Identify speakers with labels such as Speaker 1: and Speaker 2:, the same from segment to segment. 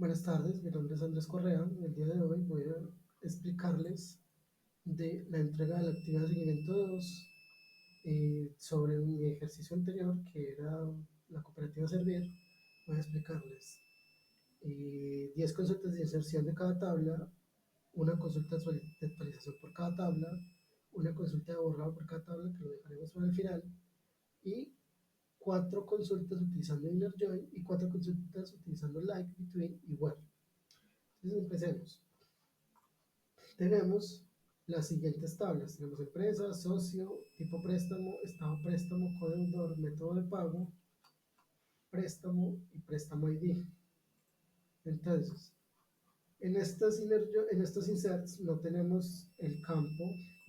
Speaker 1: Buenas tardes, mi nombre es Andrés Correa. El día de hoy voy a explicarles de la entrega de la actividad de seguimiento 2 sobre mi ejercicio anterior, que era la cooperativa Servir. Voy a explicarles 10 consultas de inserción de cada tabla, una consulta de actualización por cada tabla, una consulta de borrado por cada tabla, que lo dejaremos para el final, y 4 consultas utilizando inner join y 4 consultas utilizando like, between y where. Entonces empecemos. Tenemos las siguientes tablas. Tenemos empresa, socio, tipo préstamo, estado préstamo, codeudor, método de pago, préstamo y préstamo ID. Entonces, en estos inserts no tenemos el campo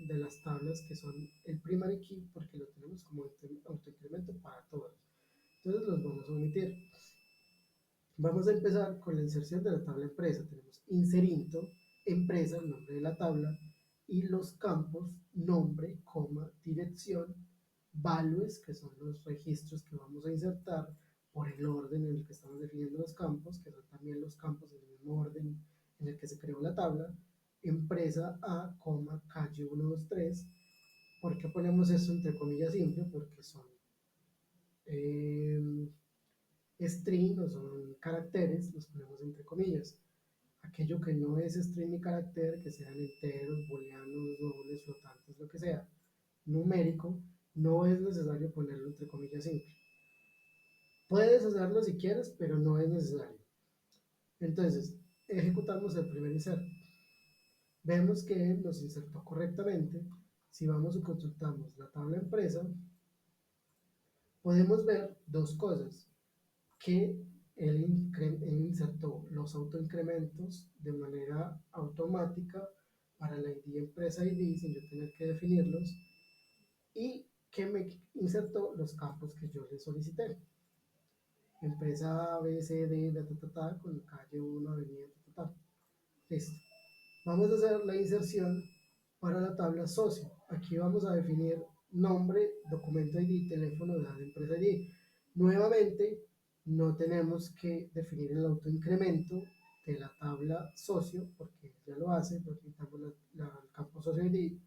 Speaker 1: de las tablas que son el primary key porque lo tenemos como autoincremento para todas. Entonces los vamos a omitir. Vamos a empezar con la inserción de la tabla empresa. Tenemos inserinto, empresa, el nombre de la tabla, y los campos nombre, coma, dirección, values, que son los registros que vamos a insertar por el orden en el que estamos definiendo los campos, que son también los campos del mismo orden en el que se creó la tabla, empresa A, coma, calle 1, 2, 3. ¿Por qué ponemos esto entre comillas simple? Porque son eh, string, o son caracteres, los ponemos entre comillas. Aquello que no es string ni carácter, que sean enteros, booleanos, dobles, flotantes, lo que sea, numérico, no es necesario ponerlo entre comillas simple. Puedes hacerlo si quieres, pero no es necesario. Entonces, ejecutamos el primer insert. Vemos que nos insertó correctamente. Si vamos y consultamos la tabla empresa, podemos ver dos cosas. Que él insertó los autoincrementos de manera automática para la ID empresa ID sin yo tener que definirlos, y que me insertó los campos que yo le solicité. Empresa A, B, C, D, con calle 1, avenida, Listo. Vamos a hacer la inserción para la tabla socio. Aquí vamos a definir nombre, documento ID, teléfono, edad, empresa ID. Nuevamente, no tenemos que definir el autoincremento de la tabla socio, porque ya lo hace, porque quitamos el campo socio ID.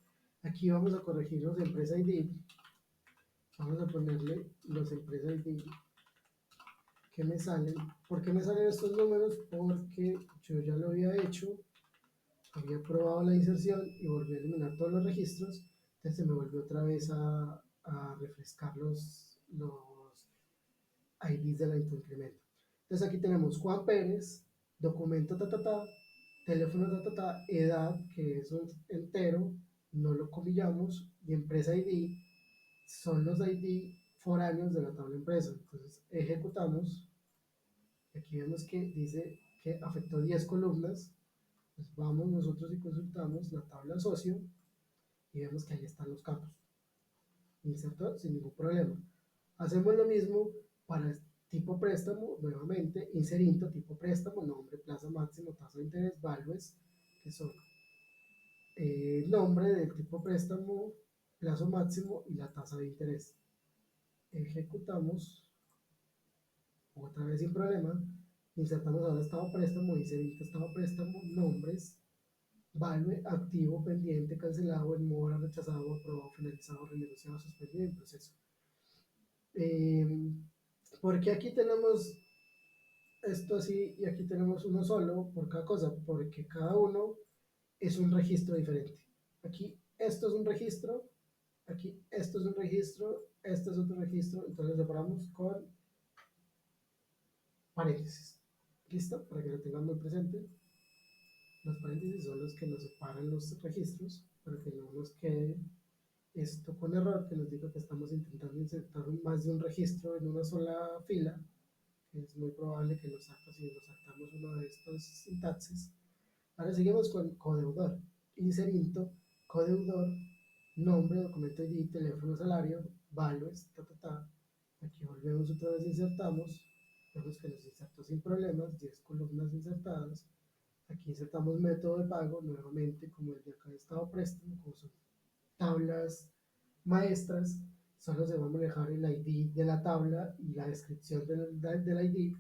Speaker 1: Aquí vamos a corregir los empresa ID. Vamos a ponerle los empresa ID que me salen. ¿Por qué me salen estos números? Porque yo ya lo había hecho, había probado la inserción y volví a eliminar todos los registros. Entonces se me volvió otra vez a refrescar los IDs del incremento. Entonces aquí tenemos Juan Pérez, documento teléfono edad, que es un entero, no lo comillamos, y empresa ID son los ID foráneos de la tabla empresa. Entonces ejecutamos, aquí vemos que dice que afectó 10 columnas. Pues vamos nosotros y consultamos la tabla socio y vemos que ahí están los campos. Inserto sin ningún problema. Hacemos lo mismo para tipo préstamo, nuevamente, inserinto, tipo préstamo, nombre, plazo máximo, tasa de interés, values, que son nombre del tipo préstamo, plazo máximo y la tasa de interés. Ejecutamos, otra vez sin problema, insertamos ahora estado préstamo, inserinto estado préstamo, nombres, value, activo, pendiente, cancelado, en mora, rechazado, aprobado, finalizado, renegociado, suspendido en proceso. Eh, porque aquí tenemos esto así y aquí tenemos uno solo por cada cosa? Porque cada uno es un registro diferente. Aquí esto es un registro, aquí esto es un registro, este es otro registro, entonces lo separamos con paréntesis. ¿Listo? Para que lo tengan muy presente. Los paréntesis son los que nos separan los registros, para que no nos quede esto con error, que nos diga que estamos intentando insertar más de un registro en una sola fila, que es muy probable que lo saque si nos saltamos uno de estos sintaxis. Ahora seguimos con codeudor. Inserinto, codeudor, nombre, documento ID, teléfono, salario, values, Aquí volvemos otra vez, insertamos. Vemos que nos insertó sin problemas, 10 columnas insertadas. Aquí insertamos método de pago, nuevamente como el de acá de estado préstamo, como son tablas maestras, solo se va a manejar el ID de la tabla y la descripción del ID.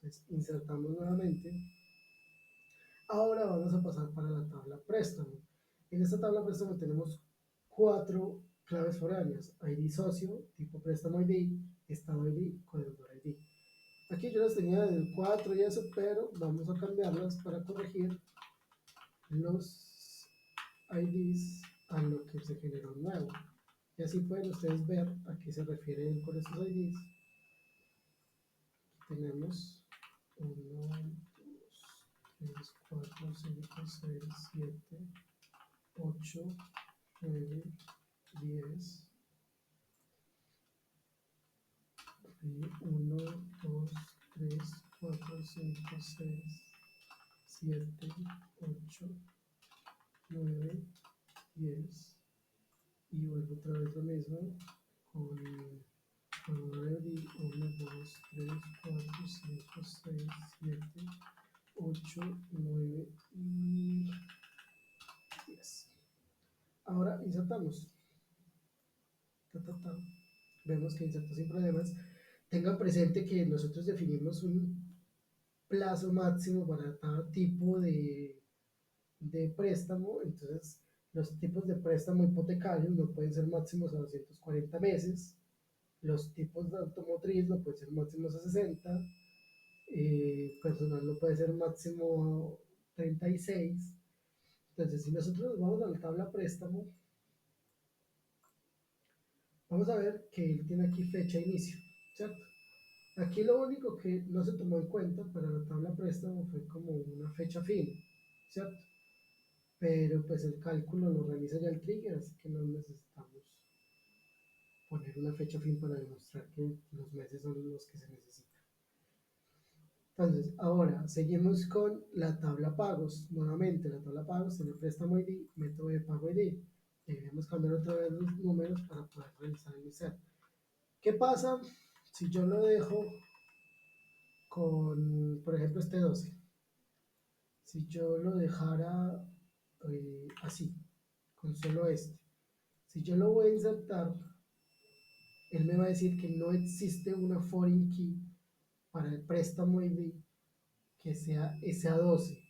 Speaker 1: Entonces, insertamos nuevamente. Ahora vamos a pasar para la tabla préstamo. En esta tabla préstamo tenemos 4 claves foráneas: ID socio, tipo préstamo ID, estado ID, codeudor ID. Aquí yo las tenía del 4 y eso, pero vamos a cambiarlas para corregir los IDs a lo que se generó nuevo. Y así pueden ustedes ver a qué se refiere con estos IDs. Tenemos 1, 2, 3, 4, 5, 6, 7, 8, 9, 10. Y 1, 2, 3, 4, 5, 6, 7, 8, 9, 10. Y vuelvo otra vez lo mismo con 1, 2, 3, 4, 5, 6, 7, 8, 9 y 10. Ahora insertamos. Vemos que insertó sin problemas. Tengan presente que nosotros definimos un plazo máximo para cada tipo de préstamo. Entonces, los tipos de préstamo hipotecarios no pueden ser máximos a 240 meses. Los tipos de automotriz no pueden ser máximos a 60. Personal no puede ser máximo 36. Entonces, si nosotros nos vamos a la tabla préstamo, vamos a ver que él tiene aquí fecha de inicio, ¿cierto? Aquí lo único que no se tomó en cuenta para la tabla préstamo fue como una fecha fin, ¿cierto? Pero pues el cálculo lo realiza ya el trigger, así que no necesitamos poner una fecha fin para demostrar que los meses son los que se necesitan. Entonces, ahora seguimos con la tabla pagos. Nuevamente, la tabla pagos tiene préstamo ID, método de pago ID. Debemos cambiar otra vez los números para poder realizar el ICER. ¿Qué pasa si yo lo dejo con, por ejemplo, este 12? Si yo lo dejara así, con solo este. Si yo lo voy a insertar, él me va a decir que no existe una foreign key para el préstamo ID que sea SA12.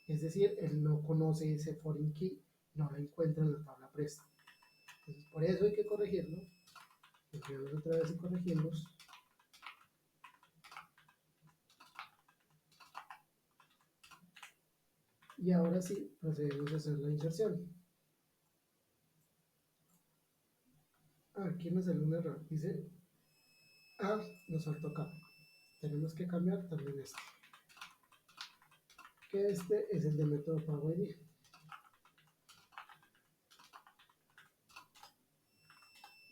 Speaker 1: Es decir, él no conoce ese foreign key, no lo encuentra en la tabla préstamo. Entonces, por eso hay que corregirlo. Enviamos otra vez y corregimos. Y ahora sí, procedemos a hacer la inserción. Aquí me sale un error. Dice nos faltó acá. Tenemos que cambiar también este. Que este es el de método pago ID.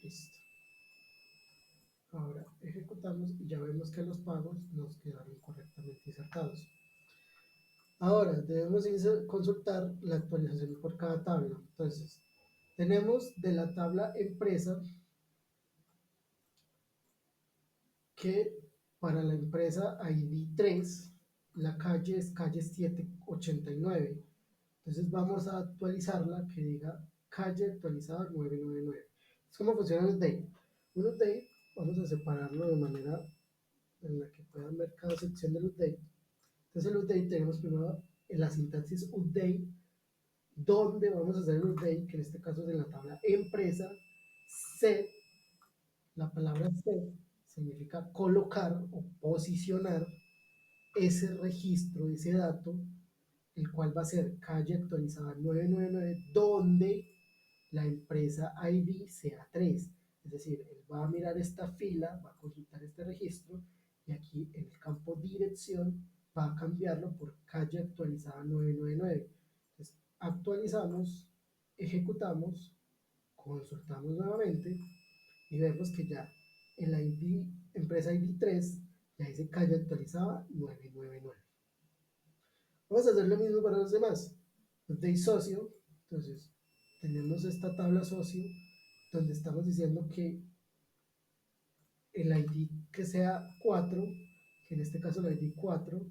Speaker 1: Listo. Ahora ejecutamos y ya vemos que los pagos nos quedaron correctamente insertados. Ahora debemos consultar la actualización por cada tabla. Entonces, tenemos de la tabla empresa que para la empresa ID 3, la calle es calle 789. Entonces vamos a actualizarla que diga calle actualizada 999. Es como funcionan los update. Un update vamos a separarlo de manera en la que puedan ver cada sección del update. Entonces el update tenemos primero en la sintaxis update, donde vamos a hacer el update, que en este caso es en la tabla empresa. Set, la palabra set significa colocar o posicionar ese registro, ese dato, el cual va a ser calle actualizada 999, donde la empresa ID sea 3. Es decir, él va a mirar esta fila, va a consultar este registro y aquí en el campo dirección va a cambiarlo por calle actualizada 999. Entonces, actualizamos, ejecutamos, consultamos nuevamente y vemos que ya en la ID, empresa ID 3 ya dice calle actualizada 999. Vamos a hacer lo mismo para los demás. De socio, entonces tenemos esta tabla socio donde estamos diciendo que el ID que sea 4, que en este caso el ID 4,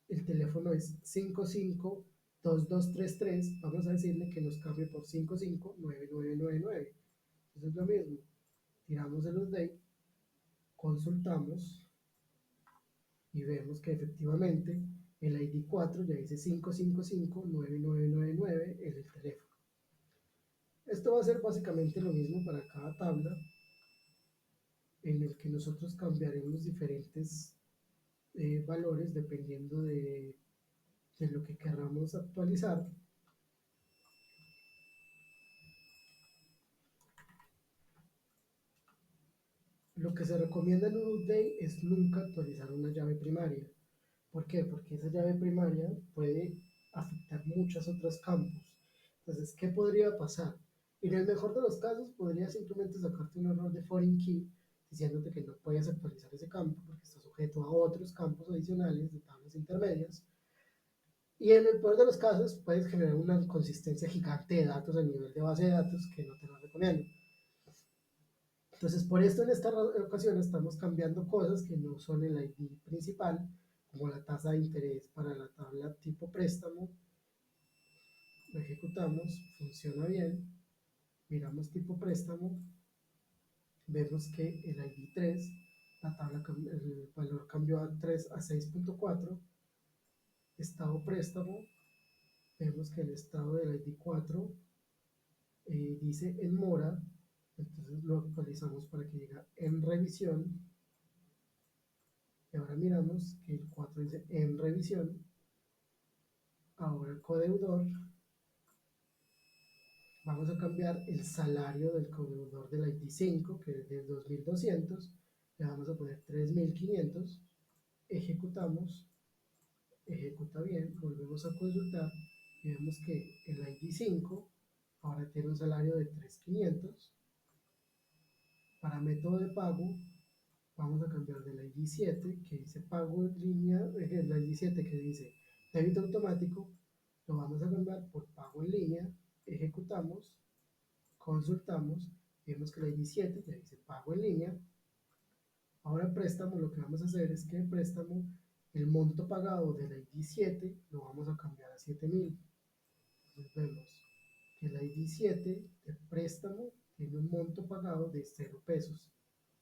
Speaker 1: el teléfono es 552233, vamos a decirle que nos cambie por 559999. Eso es lo mismo. Tiramos el update, consultamos y vemos que efectivamente el ID 4 ya dice 555-9999 en el teléfono. Esto va a ser básicamente lo mismo para cada tabla, en el que nosotros cambiaremos diferentes valores dependiendo de lo que queramos actualizar. Lo que se recomienda en un update es nunca actualizar una llave primaria. ¿Por qué? Porque esa llave primaria puede afectar muchos otros campos. Entonces, ¿qué podría pasar? En el mejor de los casos, podría simplemente sacarte un error de foreign key diciéndote que no puedes actualizar ese campo porque está sujeto a otros campos adicionales de tablas intermedias. Y en el peor de los casos, puedes generar una inconsistencia gigante de datos a nivel de base de datos que no te lo recomiendo. Entonces, por esto en esta ocasión estamos cambiando cosas que no son el ID principal, como la tasa de interés para la tabla tipo préstamo. Lo ejecutamos, funciona bien, miramos tipo préstamo, vemos que el ID 3, la tabla, el valor cambió a 3 a 6.4, estado préstamo, vemos que el estado del ID 4 dice en mora, entonces lo actualizamos para que llegue en revisión. Y ahora miramos que el 4 dice en revisión. Ahora el codeudor, vamos a cambiar el salario del codeudor del ID 5, que es de 2200, le vamos a poner 3500, ejecutamos, ejecuta bien, volvemos a consultar y vemos que el ID 5 ahora tiene un salario de 3500. Para método de pago, vamos a cambiar del ID 7, que dice pago en línea, el ID 7 que dice débito automático, lo vamos a cambiar por pago en línea, ejecutamos, consultamos, vemos que el ID 7 ya dice pago en línea. Ahora en préstamo lo que vamos a hacer es que en préstamo el monto pagado del ID 7 lo vamos a cambiar a 7000. Entonces vemos que el ID 7 de préstamo tiene un monto pagado de 0 pesos.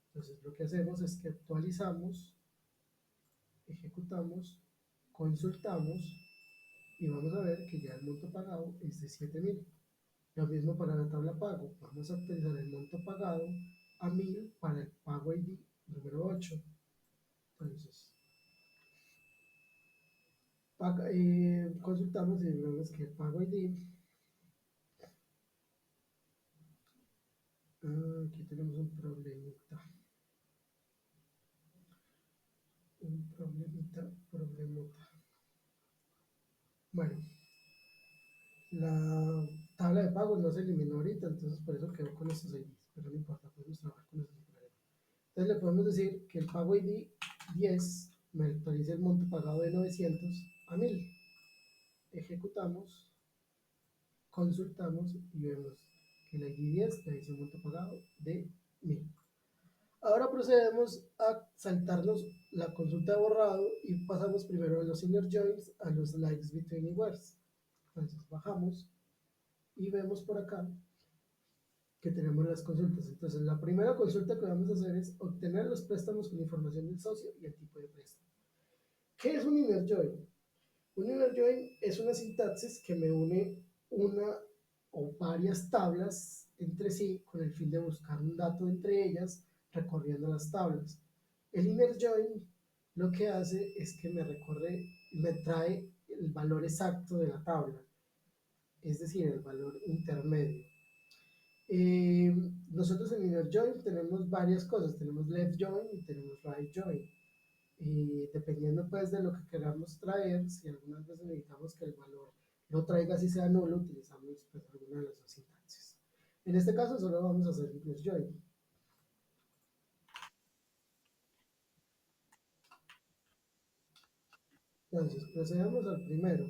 Speaker 1: Entonces lo que hacemos es que actualizamos, ejecutamos, consultamos y vamos a ver que ya el monto pagado es de 7000. Lo mismo para la tabla pago. Vamos a actualizar el monto pagado a 1000 para el pago ID número 8. Entonces, consultamos y vemos que el pago ID, aquí tenemos un problemita. Problemota. Bueno, la tabla de pagos no se eliminó ahorita, entonces por eso quedó con estos IDs, pero no importa, podemos trabajar con esos sin problema. Entonces le podemos decir que el pago ID 10 me actualiza el monto pagado de 900 a 1000. Ejecutamos, consultamos y vemos que el ID 10 me dice un monto pagado de 1000. Ahora procedemos a saltarnos la consulta de borrado y pasamos primero de los inner joins a los likes between anywheres. Entonces bajamos y vemos por acá que tenemos las consultas. Entonces la primera consulta que vamos a hacer es obtener los préstamos con información del socio y el tipo de préstamo. ¿Qué es un inner join? Un inner join es una sintaxis que me une una o varias tablas entre sí con el fin de buscar un dato entre ellas recorriendo las tablas. El inner join lo que hace es que me trae el valor exacto de la tabla, es decir, el valor intermedio. Nosotros en inner join tenemos varias cosas, tenemos left join y tenemos right join. Y dependiendo pues de lo que queramos traer, si algunas veces necesitamos que el valor lo traiga si sea nulo, utilizamos pues alguna de las dos sintaxis. En este caso solo vamos a hacer inner join. Entonces procedamos al primero.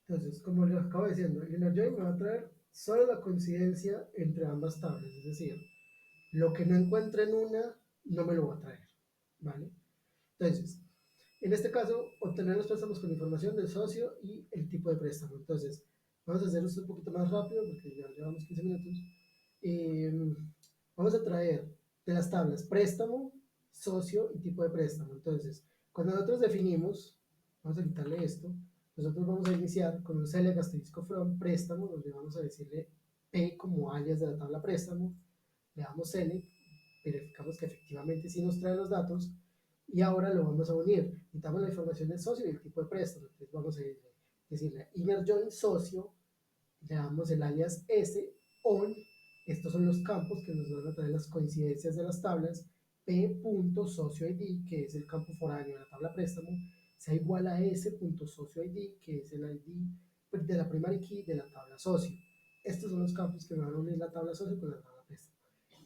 Speaker 1: Entonces, como les acabo diciendo, el inner join me va a traer solo la coincidencia entre ambas tablas, es decir, lo que no encuentre en una no me lo va a traer, ¿vale? Entonces, en este caso, obtener los préstamos con información del socio y el tipo de préstamo. Entonces, vamos a hacer esto un poquito más rápido porque ya llevamos 15 minutos. vamos a traer de las tablas préstamo, socio y tipo de préstamo. Entonces, cuando nosotros definimos, vamos a quitarle esto, nosotros vamos a iniciar con un select asterisco from préstamo, donde vamos a decirle P como alias de la tabla préstamo, le damos select, verificamos que efectivamente sí nos trae los datos, y ahora lo vamos a unir. Necesitamos la información del socio y el tipo de préstamo. Entonces vamos a decirle inner join socio, le damos el alias S, on, estos son los campos que nos van a traer las coincidencias de las tablas, p.socio.id, que es el campo foráneo de la tabla préstamo, sea igual a s.socio.id, que es el ID de la primary key de la tabla socio. Estos son los campos que van a unir la tabla socio con la tabla préstamo.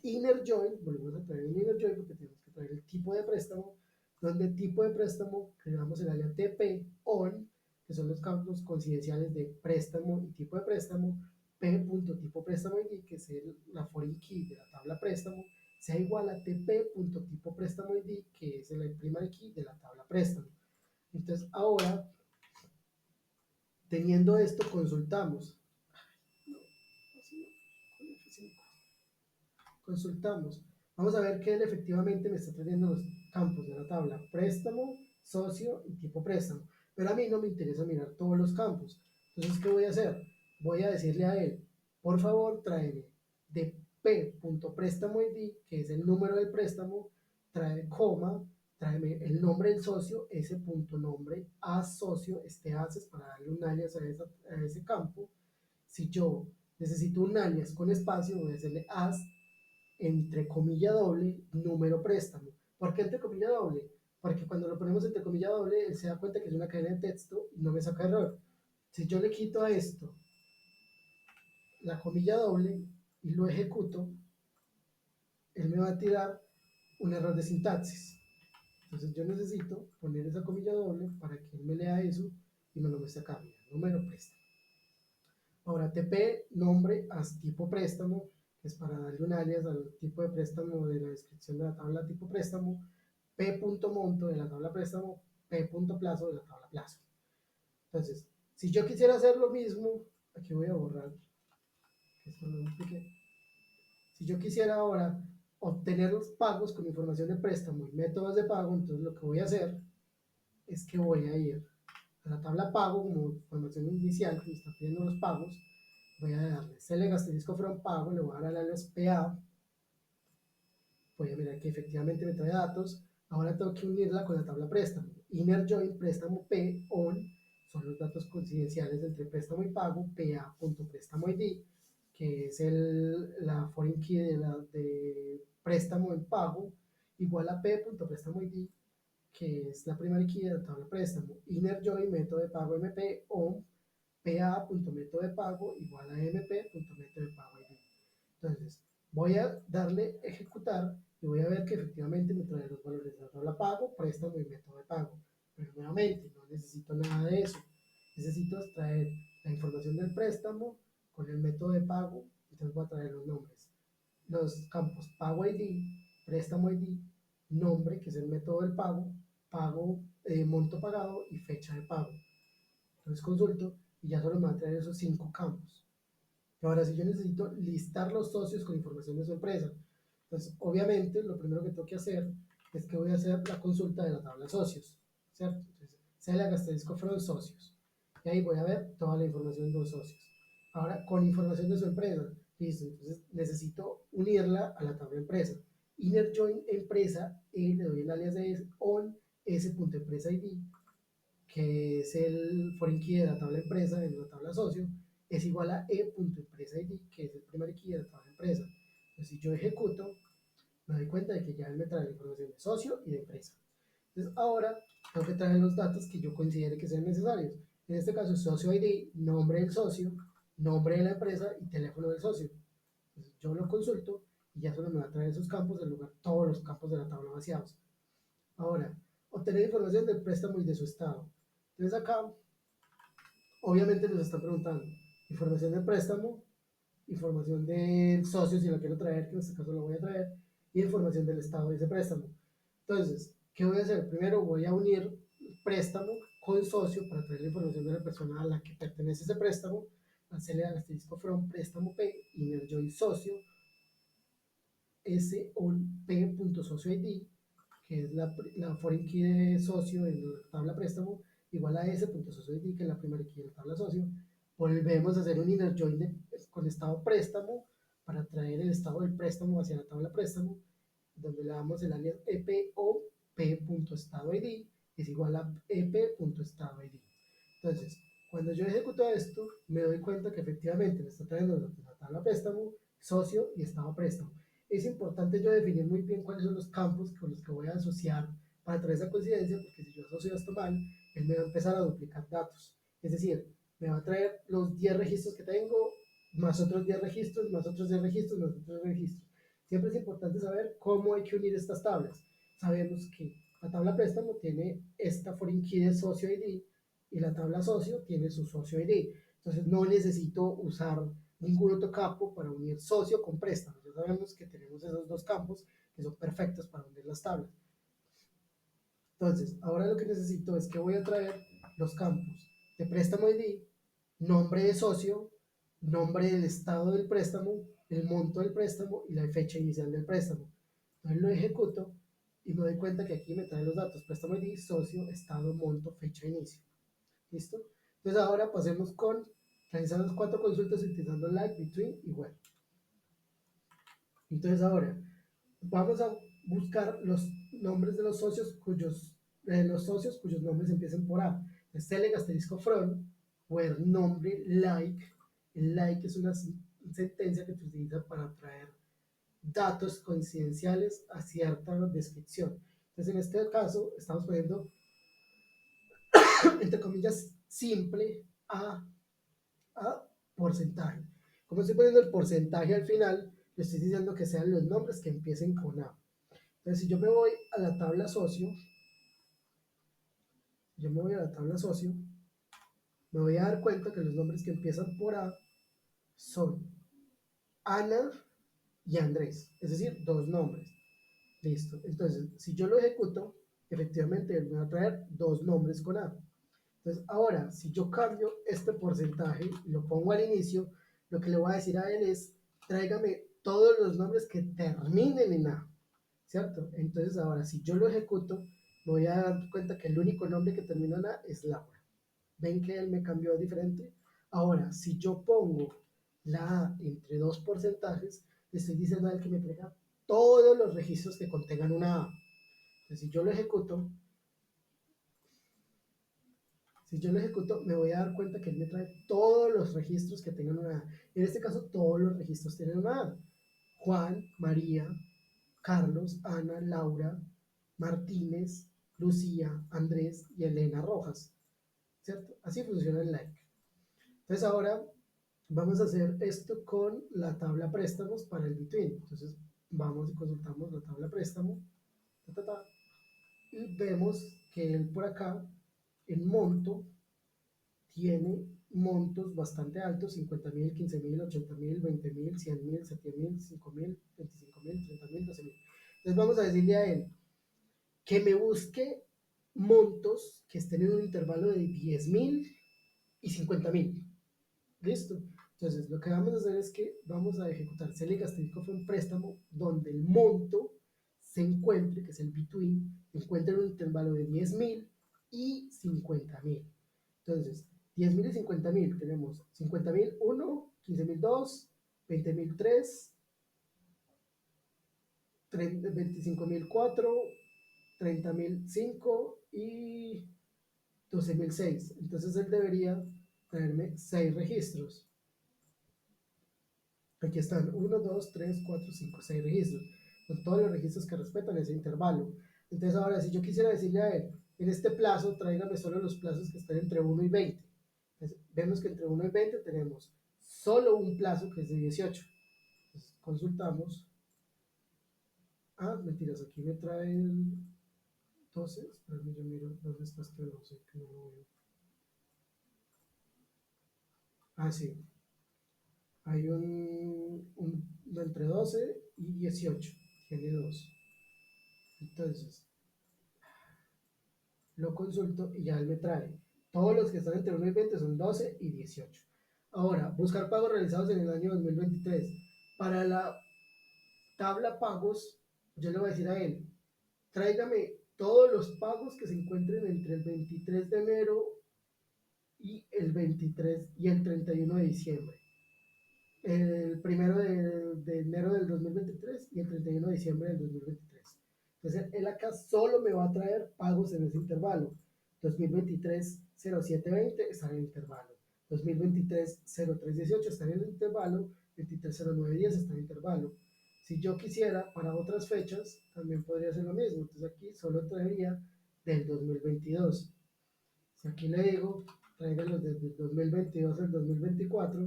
Speaker 1: Inner join, volvemos a traer un inner join porque tenemos que traer el tipo de préstamo, donde tipo de préstamo creamos el alias TP on, que son los campos coincidenciales de préstamo y tipo de préstamo, p.tipo préstamo ID, que es la foreign key de la tabla préstamo, sea igual a tp.tipo préstamo ID, que es el primary key de la tabla préstamo. Entonces ahora, teniendo esto, consultamos. Consultamos. Vamos a ver que él efectivamente me está trayendo los campos de la tabla préstamo, socio y tipo préstamo. Pero a mí no me interesa mirar todos los campos. Entonces, ¿qué voy a hacer? Voy a decirle a él, por favor, tráeme de p.préstamo ID, que es el número del préstamo, trae coma, tráeme el nombre del socio, ese punto nombre, as socio, este as es para darle un alias a ese campo. Si yo necesito un alias con espacio, voy a decirle as entre comilla doble, número préstamo. ¿Por qué entre comilla doble? Porque cuando lo ponemos entre comilla doble, él se da cuenta que es una cadena de texto y no me saca error. Si yo le quito a esto la comilla doble y lo ejecuto, él me va a tirar un error de sintaxis. Entonces yo necesito poner esa comilla doble para que él me lea eso y me lo muestre acá, mira, número préstamo. Ahora TP, nombre, as tipo préstamo, que es para darle un alias al tipo de préstamo de la descripción de la tabla tipo préstamo, p.monto de la tabla préstamo, p.plazo de la tabla plazo. Entonces, si yo quisiera hacer lo mismo, aquí voy a borrar, esto no lo expliqué. Si yo quisiera ahora obtener los pagos con información de préstamo y métodos de pago, entonces lo que voy a hacer es que voy a ir a la tabla pago como información inicial que me está pidiendo los pagos, voy a darle select asterisco from pago, le voy a dar al alias PA, voy a mirar que efectivamente me trae datos, ahora tengo que unirla con la tabla préstamo, inner join préstamo P on, son los datos coincidenciales entre préstamo y pago, PA.préstamo ID, que es la foreign key de préstamo en pago, igual a P.préstamo ID, que es la primary key de la tabla préstamo, inner join método de pago MP on, pa.método de pago igual a mp.método de pago ID. Entonces, voy a darle ejecutar y voy a ver que efectivamente me trae los valores de la tabla pago, préstamo y método de pago. Pero nuevamente, no necesito nada de eso. Necesito extraer la información del préstamo con el método de pago. Entonces voy a traer los nombres. Los campos pago ID, préstamo ID, nombre, que es el método del pago, pago, monto pagado y fecha de pago. Entonces consulto y ya solo me va a traer esos 5 campos. Ahora, si yo necesito listar los socios con información de su empresa, pues obviamente lo primero que tengo que hacer es que voy a hacer la consulta de la tabla socios, ¿cierto? Entonces, sale a asterisco from socios. Y ahí voy a ver toda la información de los socios. Ahora, con información de su empresa, listo, entonces necesito unirla a la tabla empresa. Inner join empresa, y le doy el alias de on s.empresa ID, que es el foreign key de la tabla empresa en la tabla socio, es igual a e.empresa ID, que es el primer key de la tabla empresa. Entonces, si yo ejecuto, me doy cuenta de que ya él me trae la información de socio y de empresa. Entonces, ahora tengo que traer los datos que yo considere que sean necesarios. En este caso, socio ID, nombre del socio, nombre de la empresa y teléfono del socio. Entonces, yo lo consulto y ya solo me va a traer esos campos en lugar de todos los campos de la tabla vaciados. Ahora, obtener información del préstamo y de su estado. Entonces acá, obviamente nos están preguntando información del préstamo, información del socio si lo quiero traer, que en este caso lo voy a traer, y información del estado de ese préstamo. Entonces, ¿qué voy a hacer? Primero voy a unir el préstamo con socio para traer la información de la persona a la que pertenece ese préstamo, hacerle al asterisco from préstamo P, inner join socio, SOP.SocioID, que es la foreign key de socio en la tabla préstamo, igual a S.SocioID, que es la primary key de la tabla socio. Volvemos a hacer un inner join con estado préstamo para traer el estado del préstamo hacia la tabla préstamo, donde le damos el alias EPOP.estadoID es igual a EP.estadoID. Entonces, cuando yo ejecuto esto, me doy cuenta que efectivamente me está trayendo la tabla préstamo, socio y estado préstamo. Es importante yo definir muy bien cuáles son los campos con los que voy a asociar para traer esa coincidencia, porque si yo asocio esto mal, él me va a empezar a duplicar datos. Es decir, me va a traer los 10 registros que tengo, más otros 10 registros, más otros 10 registros, más otros registros. Siempre es importante saber cómo hay que unir estas tablas. Sabemos que la tabla préstamo tiene esta foreign key de socio ID y la tabla socio tiene su socio ID. Entonces no necesito usar ningún otro campo para unir socio con préstamo. Ya sabemos que tenemos esos dos campos que son perfectos para unir las tablas. Entonces, ahora lo que necesito es que voy a traer los campos de préstamo ID, nombre de socio, nombre del estado del préstamo, el monto del préstamo y la fecha inicial del préstamo. Entonces lo ejecuto y me doy cuenta que aquí me trae los datos préstamo ID, socio, estado, monto, fecha, inicio. ¿Listo? Entonces ahora pasemos con realizar las 4 consultas utilizando like, between y where. Entonces ahora vamos a buscar los nombres de los socios cuyos nombres empiecen por A. Select asterisco from, where nombre like. El like es una sentencia que se utiliza para traer datos coincidenciales a cierta descripción. Entonces en este caso estamos poniendo entre comillas simple a porcentaje. Como estoy poniendo el porcentaje al final, le estoy diciendo que sean los nombres que empiecen con A. Entonces, si yo me voy a la tabla socio, me voy a dar cuenta que los nombres que empiezan por A son Ana y Andrés, es decir, dos nombres. Listo. Entonces, si yo lo ejecuto, efectivamente él me va a traer dos nombres con A. Entonces, ahora, si yo cambio este porcentaje y lo pongo al inicio, lo que le voy a decir a él es, tráigame todos los nombres que terminen en A, ¿cierto? Entonces, ahora, si yo lo ejecuto, me voy a dar cuenta que el único nombre que termina en A es Laura. ¿Ven que él me cambió diferente? Ahora, si yo pongo la A entre dos porcentajes, le estoy diciendo a él que me traiga todos los registros que contengan una A. Entonces, si yo lo ejecuto, me voy a dar cuenta que él me trae todos los registros que tengan una A. En este caso, todos los registros tienen una A. Juan, María, Carlos, Ana, Laura, Martínez, Lucía, Andrés y Elena Rojas. ¿Cierto? Así funciona el like. Entonces ahora vamos a hacer esto con la tabla préstamos para el between. Entonces vamos y consultamos la tabla préstamo. Y vemos que él por acá, en monto, tiene montos bastante altos, 50.000, 15.000, 80.000, 20.000, 100.000, 7.000, 5.000, 25.000, 30.000, 12.000. Entonces vamos a decirle a él que me busque montos que estén en un intervalo de 10.000 y 50.000. ¿Listo? Entonces lo que vamos a hacer es que vamos a ejecutar select asterisco from préstamo donde el monto se encuentre, que es el between, se encuentre en un intervalo de 10.000 y 50.000. Entonces, 10.000 y 50.000 tenemos 50.000 1, 15.000 2, 20.000 3, 25.000 4, 30.000 5 y 12.000 6. Entonces él debería traerme 6 registros. Aquí están 1, 2, 3, 4, 5, 6 registros. Con todos los registros que respetan ese intervalo. Entonces ahora, si yo quisiera decirle a él, en este plazo, tráigame solo los plazos que están entre 1 y 20. Entonces, vemos que entre 1 y 20 tenemos solo un plazo que es de 18. Entonces, consultamos. Ah, mentiras, aquí me trae el 12. Espérame, yo miro dónde está este 12, que no lo veo. Ah, sí. Hay un entre 12 y 18. Tiene 2. Entonces, lo consulto y ya él me trae. Todos los que están entre 1 y 20 son 12 y 18. Ahora, buscar pagos realizados en el año 2023. Para la tabla pagos, yo le voy a decir a él, tráigame todos los pagos que se encuentren entre el 23 de enero y el 31 de diciembre. El primero de enero del 2023 y el 31 de diciembre del 2023. Entonces, él acá solo me va a traer pagos en ese intervalo. 2023 0720 está en el intervalo. 2023 0318 está en el intervalo. 23 0910 está en el intervalo. Si yo quisiera para otras fechas, también podría hacer lo mismo. Entonces aquí solo traería del 2022. Si aquí le digo, tráigalos desde el 2022 al 2024,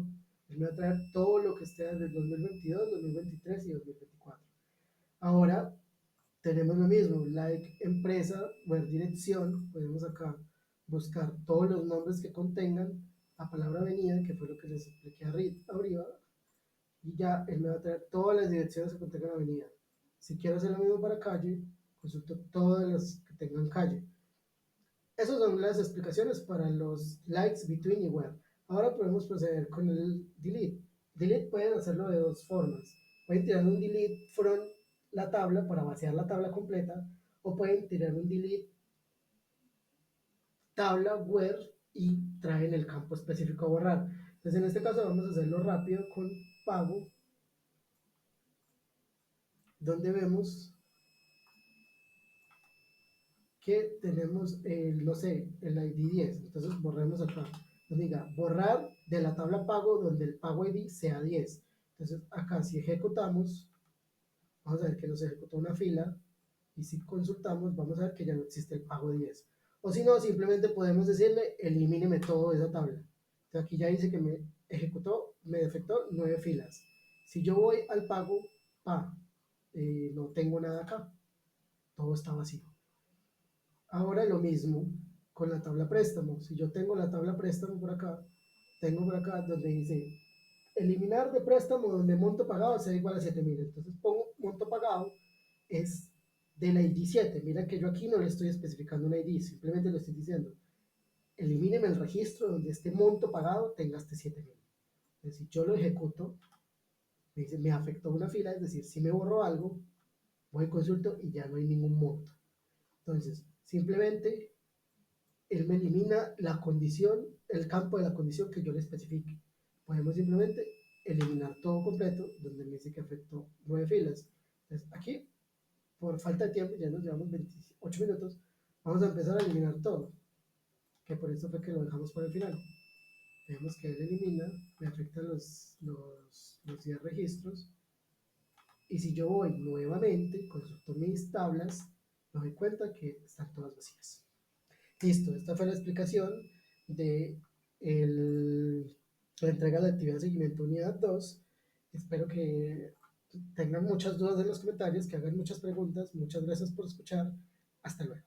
Speaker 1: él me va a traer todo lo que esté desde el 2022, 2023 y 2024. Ahora tenemos lo mismo, like empresa, web dirección, podemos acá buscar todos los nombres que contengan la palabra avenida, que fue lo que les expliqué arriba, y ya él me va a traer todas las direcciones que contengan avenida. Si quiero hacer lo mismo para calle, consulto todas las que tengan calle. Esas son las explicaciones para los likes, between y where. Ahora podemos proceder con el delete. Delete pueden hacerlo de dos formas. Pueden tirar un delete from la tabla para vaciar la tabla completa, o pueden tirar un delete tabla where y traen el campo específico a borrar. Entonces en este caso vamos a hacerlo rápido con pago, donde vemos que tenemos el, no sé, el ID 10. Entonces borremos acá. Nos diga borrar de la tabla pago donde el pago ID sea 10. Entonces acá si ejecutamos, vamos a ver que nos ejecutó una fila. Y si consultamos, vamos a ver que ya no existe el pago 10. O si no, simplemente podemos decirle elimíneme todo de esa tabla. Entonces aquí ya dice que me ejecutó, me defectó 9 filas. Si yo voy al pago, no tengo nada acá. Todo está vacío. Ahora lo mismo con la tabla préstamo. Si yo tengo la tabla préstamo por acá, tengo por acá donde dice eliminar de préstamo donde monto pagado sea igual a 7.000. Entonces pongo monto pagado es del ID 7. Mira que yo aquí no le estoy especificando un ID, simplemente le estoy diciendo elimíneme el registro donde este monto pagado tenga este 7.000. Es decir, yo lo ejecuto, me dice me afectó una fila, es decir, si me borro algo, voy a consulto y ya no hay ningún monto. Entonces, simplemente él me elimina la condición, el campo de la condición que yo le especifique. Podemos simplemente eliminar todo completo, donde me dice que afectó 9 filas. Entonces, aquí, por falta de tiempo, ya nos llevamos 28 minutos, vamos a empezar a eliminar todo, que por eso fue que lo dejamos para el final. Vemos que él elimina, me afecta los 10 registros, y si yo voy nuevamente, consulto mis tablas, me doy cuenta que están todas vacías. Listo, esta fue la explicación de la entrega de actividad de seguimiento unidad 2. Espero que tengan muchas dudas en los comentarios, que hagan muchas preguntas. Muchas gracias por escuchar. Hasta luego.